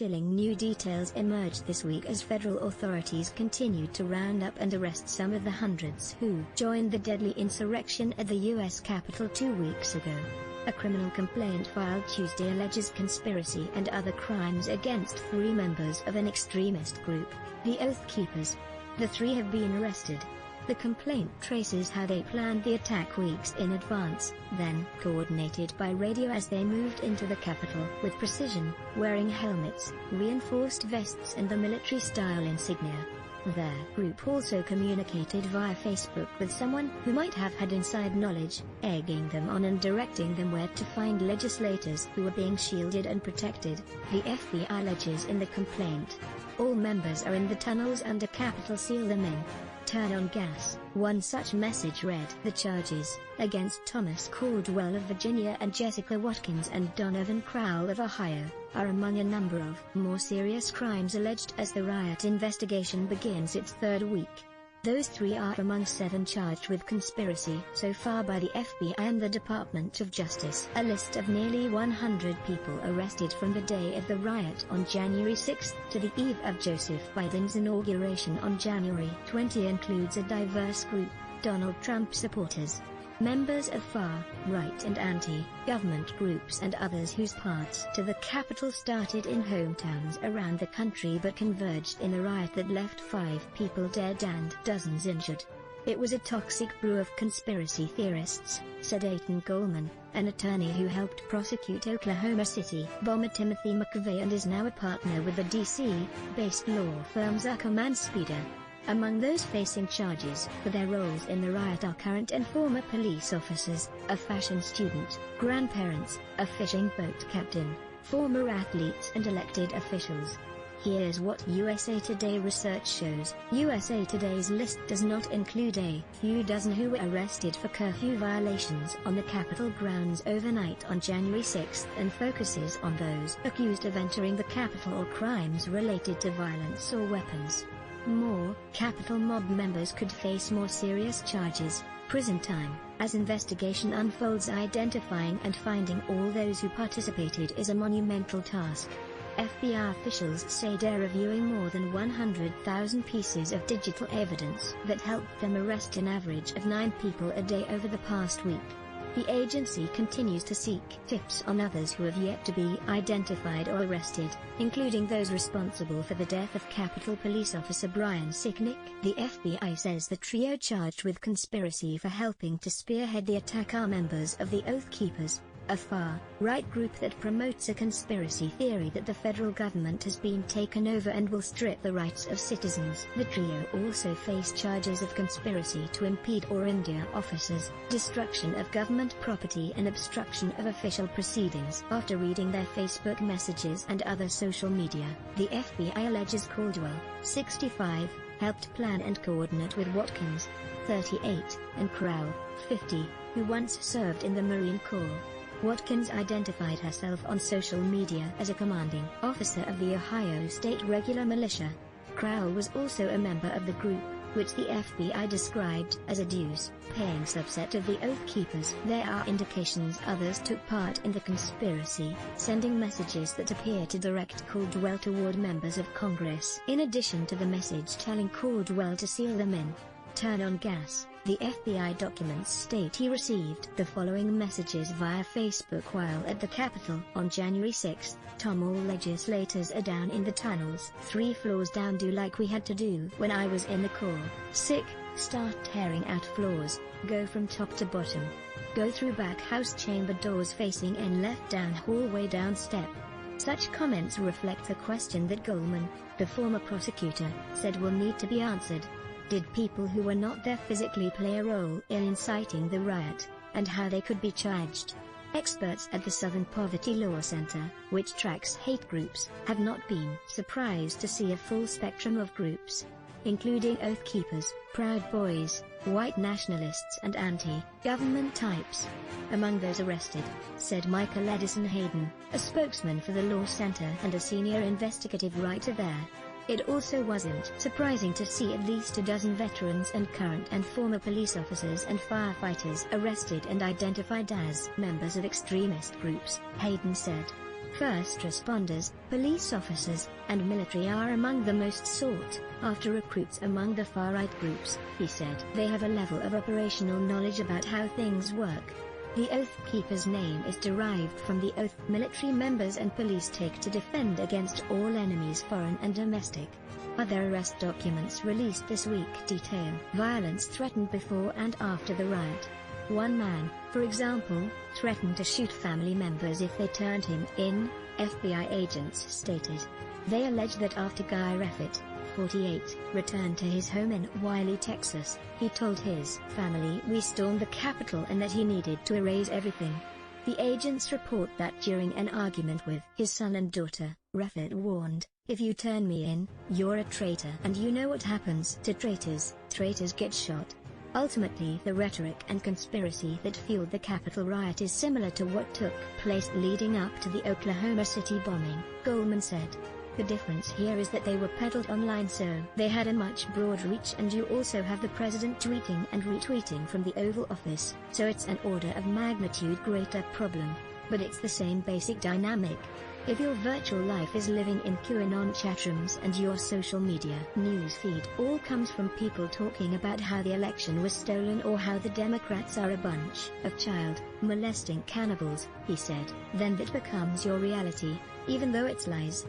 chilling new details emerged this week as federal authorities continued to round up and arrest some of the hundreds who joined the deadly insurrection at the U.S. Capitol 2 weeks ago. A criminal complaint filed Tuesday alleges conspiracy and other crimes against 3 members of an extremist group, the Oath Keepers. The 3 have been arrested. The complaint traces how they planned the attack weeks in advance, then coordinated by radio as they moved into the Capitol with precision, wearing helmets, reinforced vests and the military-style insignia. Their group also communicated via Facebook with someone who might have had inside knowledge, egging them on and directing them where to find legislators who were being shielded and protected, the FBI alleges in the complaint. All members are in the tunnels under Capitol. Seal them in. Turn on gas. One such message read: the charges against Thomas Caldwell of Virginia and Jessica Watkins and Donovan Crowell of Ohio are among a number of more serious crimes alleged as the riot investigation begins its 3rd week. Those 3 are among 7 charged with conspiracy so far by the FBI and the Department of Justice. A list of nearly 100 people arrested from the day of the riot on January 6 to the eve of Joseph Biden's inauguration on January 20 includes a diverse group: Donald Trump supporters, members of far-right and anti-government groups and others whose paths to the Capitol started in hometowns around the country but converged in a riot that left 5 people dead and dozens injured. It was a toxic brew of conspiracy theorists, said Aiton Goldman, an attorney who helped prosecute Oklahoma City bomber Timothy McVeigh and is now a partner with the D.C.-based law firm Zuckerman Speeder. Among those facing charges for their roles in the riot are current and former police officers, a fashion student, grandparents, a fishing boat captain, former athletes and elected officials. Here's what USA Today research shows. USA Today's list does not include a few dozen who were arrested for curfew violations on the Capitol grounds overnight on January 6 and focuses on those accused of entering the Capitol or crimes related to violence or weapons. More Capitol mob members could face more serious charges, prison time, as investigation unfolds. Identifying and finding all those who participated is a monumental task. FBI officials say they're reviewing more than 100,000 pieces of digital evidence that helped them arrest an average of 9 people a day over the past week. The agency continues to seek tips on others who have yet to be identified or arrested, including those responsible for the death of Capitol Police Officer Brian Sicknick. The FBI says the trio charged with conspiracy for helping to spearhead the attack are members of the Oath Keepers, a far-right group that promotes a conspiracy theory that the federal government has been taken over and will strip the rights of citizens. The trio also face charges of conspiracy to impede or injure officers, destruction of government property and obstruction of official proceedings. After reading their Facebook messages and other social media, the FBI alleges Caldwell, 65, helped plan and coordinate with Watkins, 38, and Crowell, 50, who once served in the Marine Corps. Watkins identified herself on social media as a commanding officer of the Ohio State Regular Militia. Crowell was also a member of the group, which the FBI described as a dues-paying subset of the Oath Keepers. There are indications others took part in the conspiracy, sending messages that appear to direct Caldwell toward members of Congress. In addition to the message telling Caldwell to seal them in, turn on gas, the FBI documents state he received the following messages via Facebook while at the Capitol on January 6. Tom, all legislators are down in the tunnels, 3 floors down, do like we had to do when I was in the Corps. Sick, start tearing out floors, go from top to bottom. Go through back house chamber doors facing in, left down hallway, down step. Such comments reflect the question that Goldman, the former prosecutor, said will need to be answered. Did people who were not there physically play a role in inciting the riot, and how they could be charged? Experts at the Southern Poverty Law Center, which tracks hate groups, have not been surprised to see a full spectrum of groups, including Oath Keepers, Proud Boys, white nationalists and anti-government types. Among those arrested, said Michael Edison Hayden, a spokesman for the Law Center and a senior investigative writer there. It also wasn't surprising to see at least a dozen veterans and current and former police officers and firefighters arrested and identified as members of extremist groups, Hayden said. First responders, police officers, and military are among the most sought after recruits among the far-right groups, he said. They have a level of operational knowledge about how things work. The Oath Keeper's name is derived from the oath military members and police take to defend against all enemies, foreign and domestic. Other arrest documents released this week detail violence threatened before and after the riot. One man, for example, threatened to shoot family members if they turned him in, FBI agents stated. They allege that after Guy Reffitt, 48, returned to his home in Wiley, Texas, he told his family we stormed the Capitol and that he needed to erase everything. The agents report that during an argument with his son and daughter, Reffitt warned, "If you turn me in, you're a traitor, and you know what happens to traitors, traitors get shot." Ultimately, the rhetoric and conspiracy that fueled the Capitol riot is similar to what took place leading up to the Oklahoma City bombing, Goldman said. The difference here is that they were peddled online, so they had a much broader reach, and you also have the president tweeting and retweeting from the Oval Office, so it's an order of magnitude greater problem. But it's the same basic dynamic. If your virtual life is living in QAnon chatrooms and your social media news feed all comes from people talking about how the election was stolen or how the Democrats are a bunch of child molesting cannibals, he said, then that becomes your reality, even though it's lies.